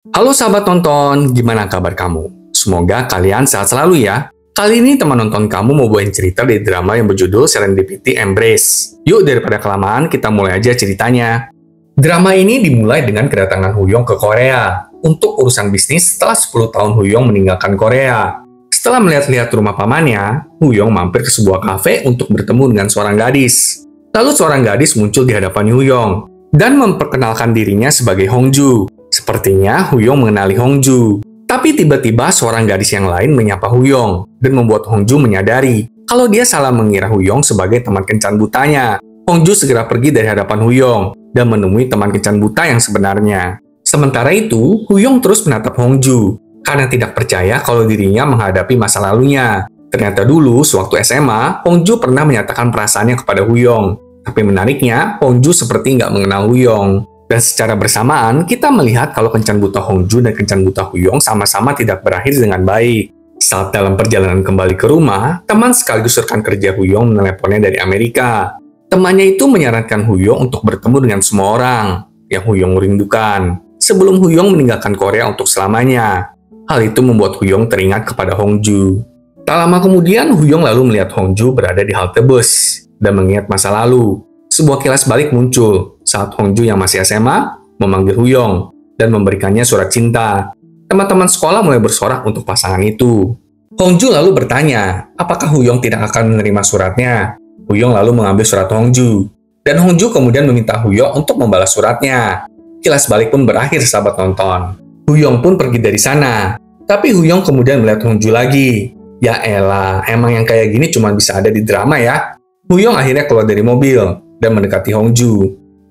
Halo sahabat nonton, gimana kabar kamu? Semoga kalian sehat selalu ya. Kali ini teman nonton kamu mau bawain cerita dari drama yang berjudul Serendipity Embrace. Yuk daripada kelamaan, kita mulai aja ceritanya. Drama ini dimulai dengan kedatangan Huyong ke Korea untuk urusan bisnis setelah 10 tahun Huyong meninggalkan Korea. Setelah melihat-lihat rumah pamannya, Huyong mampir ke sebuah kafe untuk bertemu dengan seorang gadis. Lalu seorang gadis muncul di hadapan Huyong dan memperkenalkan dirinya sebagai Hongju. Sepertinya Huyong mengenali Hongju. Tapi tiba-tiba seorang gadis yang lain menyapa Huyong dan membuat Hongju menyadari kalau dia salah mengira Huyong sebagai teman kencan butanya. Hongju segera pergi dari hadapan Huyong dan menemui teman kencan buta yang sebenarnya. Sementara itu, Huyong terus menatap Hongju karena tidak percaya kalau dirinya menghadapi masa lalunya. Ternyata dulu, sewaktu SMA, Hongju pernah menyatakan perasaannya kepada Huyong. Tapi menariknya, Hongju seperti nggak mengenal Huyong. Dan secara bersamaan, kita melihat kalau kencan buta Hongju dan kencan buta Huyong sama-sama tidak berakhir dengan baik. Saat dalam perjalanan kembali ke rumah, teman sekaligus rekan kerja Huyong meneleponnya dari Amerika. Temannya itu menyarankan Huyong untuk bertemu dengan semua orang yang Huyong rindukan sebelum Huyong meninggalkan Korea untuk selamanya. Hal itu membuat Huyong teringat kepada Hongju. Tak lama kemudian, Huyong lalu melihat Hongju berada di halte bus dan mengingat masa lalu. Sebuah kilas balik muncul saat Hongju yang masih SMA memanggil Huyong dan memberikannya surat cinta. Teman-teman sekolah mulai bersorak untuk pasangan itu. Hongju lalu bertanya, apakah Huyong tidak akan menerima suratnya? Huyong lalu mengambil surat Hongju. Dan Hongju kemudian meminta Huyong untuk membalas suratnya. Kilas balik pun berakhir, sahabat nonton. Huyong pun pergi dari sana. Tapi Huyong kemudian melihat Hongju lagi. Ya elah, emang yang kayak gini cuma bisa ada di drama ya. Huyong akhirnya keluar dari mobil dan mendekati Hongju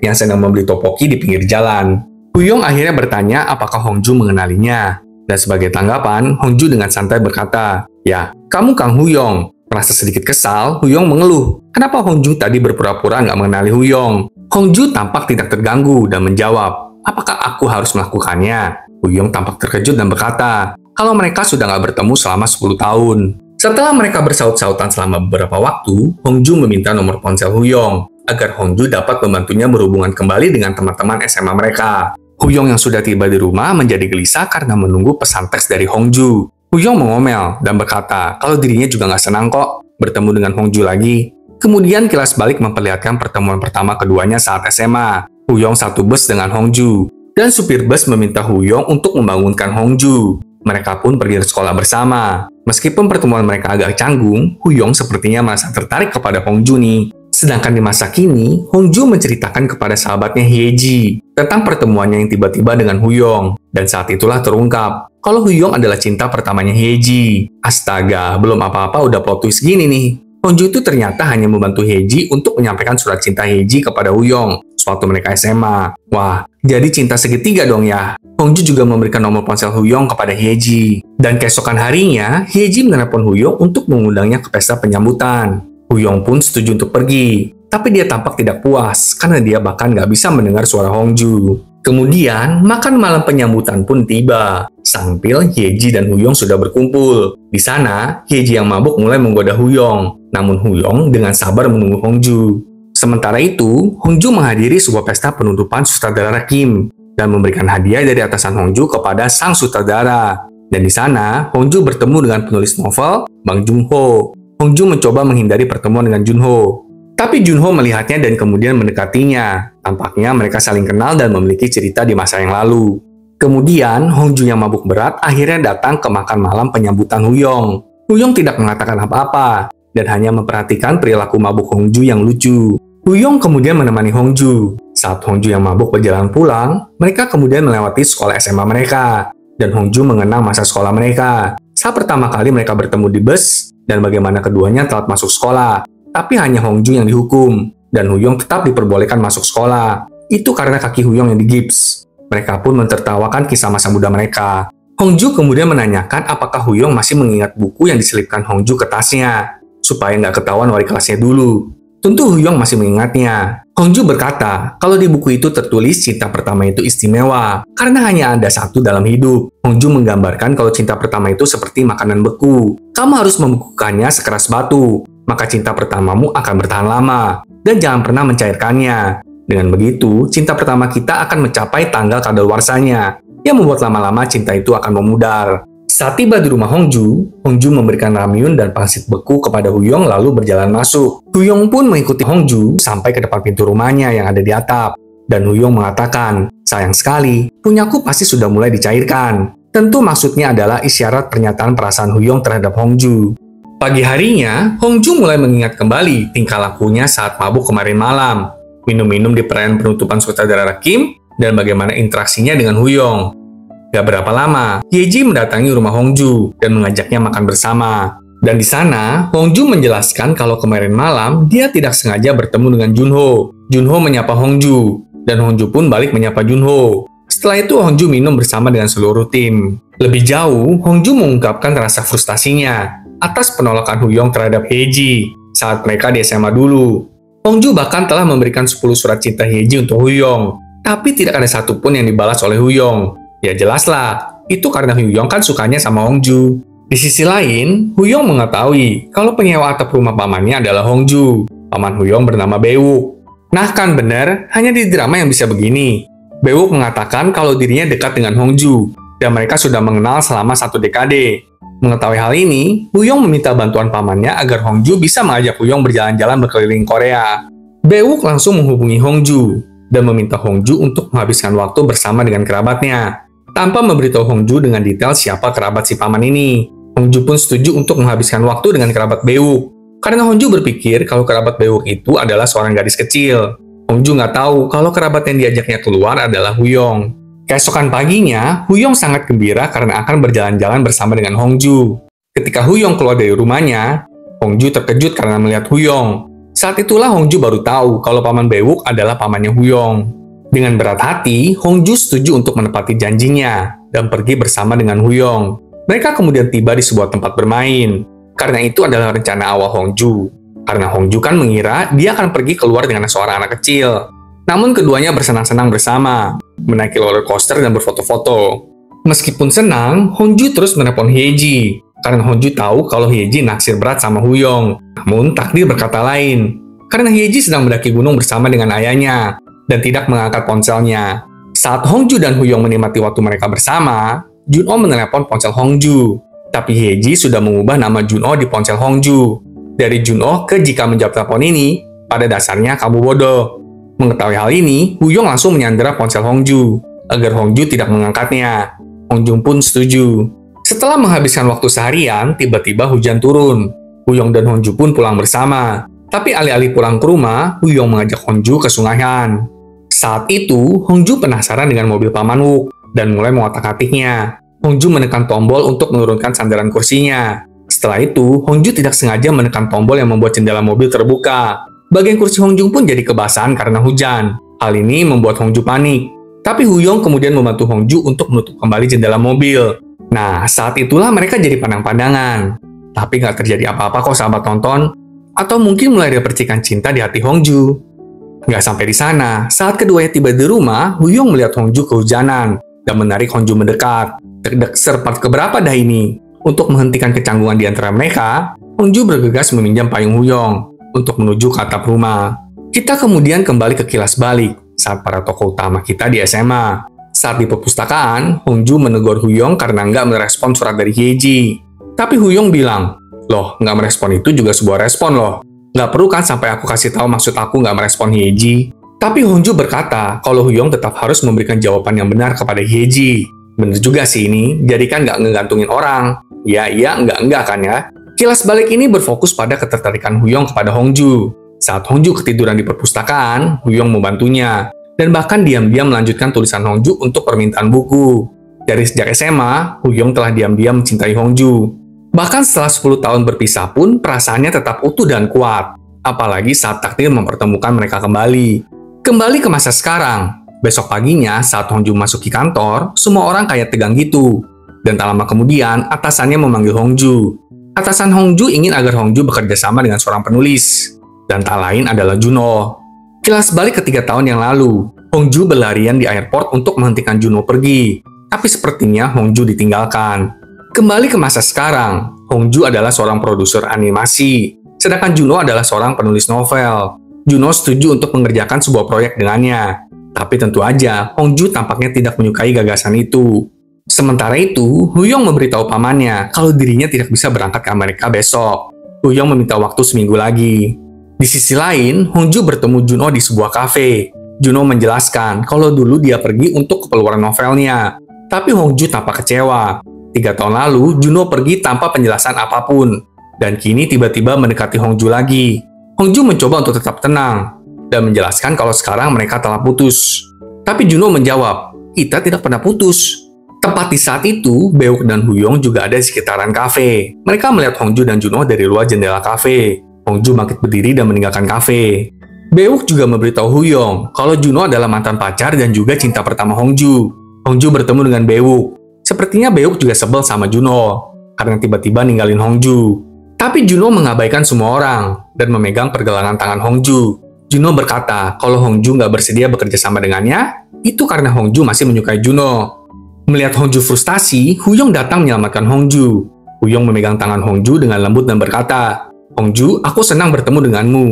yang sedang membeli topoki di pinggir jalan. Huyong akhirnya bertanya apakah Hongju mengenalinya. Dan sebagai tanggapan, Hongju dengan santai berkata, "Ya, kamu Kang Huyong." Merasa sedikit kesal, Huyong mengeluh. Kenapa Hongju tadi berpura-pura nggak mengenali Huyong? Hongju tampak tidak terganggu dan menjawab, apakah aku harus melakukannya? Huyong tampak terkejut dan berkata, kalau mereka sudah nggak bertemu selama 10 tahun. Setelah mereka bersaut-sautan selama beberapa waktu, Hongju meminta nomor ponsel Huyong agar Hongju dapat membantunya berhubungan kembali dengan teman-teman SMA mereka. Huyong yang sudah tiba di rumah menjadi gelisah karena menunggu pesan teks dari Hongju. Huyong mengomel dan berkata kalau dirinya juga nggak senang kok bertemu dengan Hongju lagi. Kemudian kilas balik memperlihatkan pertemuan pertama keduanya saat SMA. Huyong satu bus dengan Hongju, dan supir bus meminta Huyong untuk membangunkan Hongju. Mereka pun pergi ke sekolah bersama. Meskipun pertemuan mereka agak canggung, Huyong sepertinya merasa tertarik kepada Hongju nih. Sedangkan di masa kini, Hongju menceritakan kepada sahabatnya Hyeji tentang pertemuannya yang tiba-tiba dengan Huyong. Dan saat itulah terungkap kalau Huyong adalah cinta pertamanya Hyeji. Astaga, belum apa-apa udah plot twist gini nih. Hongju itu ternyata hanya membantu Hyeji untuk menyampaikan surat cinta Hyeji kepada Huyong sewaktu mereka SMA. Wah, jadi cinta segitiga dong ya. Hongju juga memberikan nomor ponsel Huyong kepada Hyeji. Dan keesokan harinya, Hyeji menelepon Huyong untuk mengundangnya ke pesta penyambutan. Huyong pun setuju untuk pergi, tapi dia tampak tidak puas karena dia bahkan nggak bisa mendengar suara Hongju. Kemudian, makan malam penyambutan pun tiba. Sambil Hyeji dan Huyong sudah berkumpul. Di sana, Hyeji yang mabuk mulai menggoda Huyong, namun Huyong dengan sabar menunggu Hongju. Sementara itu, Hongju menghadiri sebuah pesta penutupan sutradara Kim dan memberikan hadiah dari atasan Hongju kepada sang sutradara. Dan di sana, Hongju bertemu dengan penulis novel, Bang Joon-ho. Hongju mencoba menghindari pertemuan dengan Joon-ho. Tapi Joon-ho melihatnya dan kemudian mendekatinya. Tampaknya mereka saling kenal dan memiliki cerita di masa yang lalu. Kemudian, Hongju yang mabuk berat akhirnya datang ke makan malam penyambutan Huyong. Huyong tidak mengatakan apa-apa dan hanya memperhatikan perilaku mabuk Hongju yang lucu. Huyong kemudian menemani Hongju. Saat Hongju yang mabuk berjalan pulang, mereka kemudian melewati sekolah SMA mereka. Dan Hongju mengenang masa sekolah mereka. Saat pertama kali mereka bertemu di bus, dan bagaimana keduanya telat masuk sekolah. Tapi hanya Hongju yang dihukum, dan Huyong tetap diperbolehkan masuk sekolah. Itu karena kaki Huyong yang digips. Mereka pun mentertawakan kisah masa muda mereka. Hongju kemudian menanyakan apakah Huyong masih mengingat buku yang diselipkan Hongju ke tasnya, supaya nggak ketahuan wali kelasnya dulu. Tentu Huyong masih mengingatnya. Hongju berkata kalau di buku itu tertulis cinta pertama itu istimewa, karena hanya ada satu dalam hidup. Hongju menggambarkan kalau cinta pertama itu seperti makanan beku. Kamu harus membekukannya sekeras batu, maka cinta pertamamu akan bertahan lama. Dan jangan pernah mencairkannya. Dengan begitu, cinta pertama kita akan mencapai tanggal kadaluarsanya. yang membuat lama-lama cinta itu akan memudar. Saat tiba di rumah Hongju, Hongju memberikan ramyun dan pangsit beku kepada Huyong lalu berjalan masuk. Huyong pun mengikuti Hongju sampai ke depan pintu rumahnya yang ada di atap. Dan Huyong mengatakan, sayang sekali, punyaku pasti sudah mulai dicairkan. Tentu maksudnya adalah isyarat pernyataan perasaan Huyong terhadap Hongju. Pagi harinya, Hongju mulai mengingat kembali tingkah lakunya saat mabuk kemarin malam. Minum-minum di perayaan penutupan sutradara Kim, dan bagaimana interaksinya dengan Huyong. Gak berapa lama, Yeji mendatangi rumah Hongju dan mengajaknya makan bersama. Dan di sana, Hongju menjelaskan kalau kemarin malam dia tidak sengaja bertemu dengan Junho. Junho menyapa Hongju, dan Hongju pun balik menyapa Junho. Setelah itu, Hongju minum bersama dengan seluruh tim. Lebih jauh, Hongju mengungkapkan rasa frustasinya atas penolakan Huyong terhadap Yeji saat mereka di SMA dulu. Hongju bahkan telah memberikan 10 surat cinta Yeji untuk Huyong, tapi tidak ada satupun yang dibalas oleh Huyong. Ya jelaslah, itu karena Huyong kan sukanya sama Hongju. Di sisi lain, Huyong mengetahui kalau penyewa atap rumah pamannya adalah Hongju. Paman Huyong bernama Bewook. Nah kan bener, hanya di drama yang bisa begini. Bewook mengatakan kalau dirinya dekat dengan Hongju, dan mereka sudah mengenal selama 1 dekade. Mengetahui hal ini, Huyong meminta bantuan pamannya agar Hongju bisa mengajak Huyong berjalan-jalan berkeliling Korea. Bewook langsung menghubungi Hongju, dan meminta Hongju untuk menghabiskan waktu bersama dengan kerabatnya. Tanpa memberitahu Hongju dengan detail siapa kerabat si paman ini. Hongju pun setuju untuk menghabiskan waktu dengan kerabat Bewook. Karena Hongju berpikir kalau kerabat Bewook itu adalah seorang gadis kecil. Hongju nggak tahu kalau kerabat yang diajaknya keluar adalah Huyong. Keesokan paginya, Huyong sangat gembira karena akan berjalan-jalan bersama dengan Hongju. Ketika Huyong keluar dari rumahnya, Hongju terkejut karena melihat Huyong. Saat itulah Hongju baru tahu kalau paman Bewook adalah pamannya Huyong. Dengan berat hati, Hongju setuju untuk menepati janjinya dan pergi bersama dengan Huyong. Mereka kemudian tiba di sebuah tempat bermain. Karena itu adalah rencana awal Hongju. Karena Hongju kan mengira dia akan pergi keluar dengan seorang anak kecil. Namun keduanya bersenang-senang bersama, menaiki roller coaster dan berfoto-foto. Meskipun senang, Hongju terus menelpon Hyeji. Karena Hongju tahu kalau Hyeji naksir berat sama Huyong. Namun takdir berkata lain. Karena Hyeji sedang mendaki gunung bersama dengan ayahnya dan tidak mengangkat ponselnya. Saat Hongju dan Huyong menikmati waktu mereka bersama, Junho menelepon ponsel Hongju. Tapi Hyeji sudah mengubah nama Junho di ponsel Hongju. Dari Junho ke jika menjawab telepon ini, pada dasarnya kamu bodoh. Mengetahui hal ini, Huyong langsung menyandera ponsel Hongju, agar Hongju tidak mengangkatnya. Hongju pun setuju. Setelah menghabiskan waktu seharian, tiba-tiba hujan turun. Huyong dan Hongju pun pulang bersama. Tapi alih-alih pulang ke rumah, Huyong mengajak Hongju ke Sungai Han. Saat itu, Hongju penasaran dengan mobil Paman Wook dan mulai mengotak-atiknya. Hongju menekan tombol untuk menurunkan sandaran kursinya. Setelah itu, Hongju tidak sengaja menekan tombol yang membuat jendela mobil terbuka. Bagian kursi Hongju pun jadi kebasahan karena hujan. Hal ini membuat Hongju panik. Tapi Huyong kemudian membantu Hongju untuk menutup kembali jendela mobil. Nah, saat itulah mereka jadi pandang-pandangan. Tapi nggak terjadi apa-apa kok sahabat tonton. Atau mungkin mulai ada percikan cinta di hati Hongju. Nggak sampai di sana, saat keduanya tiba di rumah, Huyong melihat Hongju kehujanan dan menarik Hongju mendekat. Deg-deg part keberapa dah ini? Untuk menghentikan kecanggungan di antara mereka, Hongju bergegas meminjam payung Huyong untuk menuju ke atap rumah. Kita kemudian kembali ke kilas balik saat para tokoh utama kita di SMA. Saat di perpustakaan, Hongju menegur Huyong karena nggak merespon surat dari Hyeji. Tapi Huyong bilang, loh, nggak merespon itu juga sebuah respon loh. Nggak perlu kan sampai aku kasih tahu maksud aku nggak merespon Hyeji. Tapi Hongju berkata kalau Huyong tetap harus memberikan jawaban yang benar kepada Hyeji. Bener juga sih ini, jadi kan nggak ngegantungin orang. Ya iya, enggak kan ya. Kilas balik ini berfokus pada ketertarikan Huyong kepada Hongju. Saat Hongju ketiduran di perpustakaan, Huyong membantunya. Dan bahkan diam-diam melanjutkan tulisan Hongju untuk permintaan buku. Dari sejak SMA, Huyong telah diam-diam mencintai Hongju. Bahkan setelah 10 tahun berpisah pun, perasaannya tetap utuh dan kuat. Apalagi saat takdir mempertemukan mereka kembali. Kembali ke masa sekarang. Besok paginya, saat Hongju masuki kantor, semua orang kayak tegang gitu. Dan tak lama kemudian, atasannya memanggil Hongju. Atasan Hongju ingin agar Hongju bekerja sama dengan seorang penulis. Dan tak lain adalah Junho. Kilas balik ke 3 tahun yang lalu. Hongju berlarian di airport untuk menghentikan Junho pergi. Tapi sepertinya Hongju ditinggalkan. Kembali ke masa sekarang, Hongju adalah seorang produser animasi, sedangkan Junho adalah seorang penulis novel. Junho setuju untuk mengerjakan sebuah proyek dengannya. Tapi tentu aja, Hongju tampaknya tidak menyukai gagasan itu. Sementara itu, Huyong memberitahu pamannya kalau dirinya tidak bisa berangkat ke Amerika besok. Huyong meminta waktu seminggu lagi. Di sisi lain, Hongju bertemu Juno di sebuah kafe. Juno menjelaskan kalau dulu dia pergi untuk keperluan novelnya. Tapi Hongju tampak kecewa. 3 tahun lalu, Juno pergi tanpa penjelasan apapun. Dan kini tiba-tiba mendekati Hongju lagi. Hongju mencoba untuk tetap tenang dan menjelaskan kalau sekarang mereka telah putus. Tapi Juno menjawab, kita tidak pernah putus. Tepat di saat itu, Beouk dan Huyong juga ada di sekitaran kafe. Mereka melihat Hongju dan Juno dari luar jendela kafe. Hongju bangkit berdiri dan meninggalkan kafe. Beouk juga memberitahu Huyong kalau Juno adalah mantan pacar dan juga cinta pertama Hongju. Hongju bertemu dengan Beouk. Sepertinya Beouk juga sebel sama Juno karena tiba-tiba ninggalin Hongju. Tapi Juno mengabaikan semua orang dan memegang pergelangan tangan Hongju. Juno berkata kalau Hongju nggak bersedia bekerja sama dengannya, itu karena Hongju masih menyukai Juno. Melihat Hongju frustasi, Huyong datang menyelamatkan Hongju. Huyong memegang tangan Hongju dengan lembut dan berkata, Hongju, aku senang bertemu denganmu.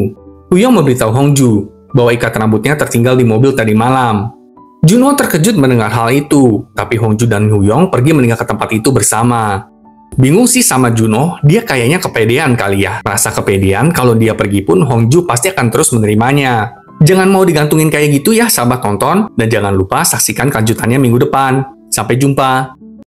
Huyong memberitahu Hongju bahwa ikat rambutnya tertinggal di mobil tadi malam. Juno terkejut mendengar hal itu, tapi Hongju dan Huyong pergi meninggal ke tempat itu bersama. Bingung sih sama Juno, dia kayaknya kepedean kali ya. Rasa kepedean kalau dia pergi pun Hongju pasti akan terus menerimanya. Jangan mau digantungin kayak gitu ya sahabat tonton, dan jangan lupa saksikan kelanjutannya minggu depan. Sampai jumpa.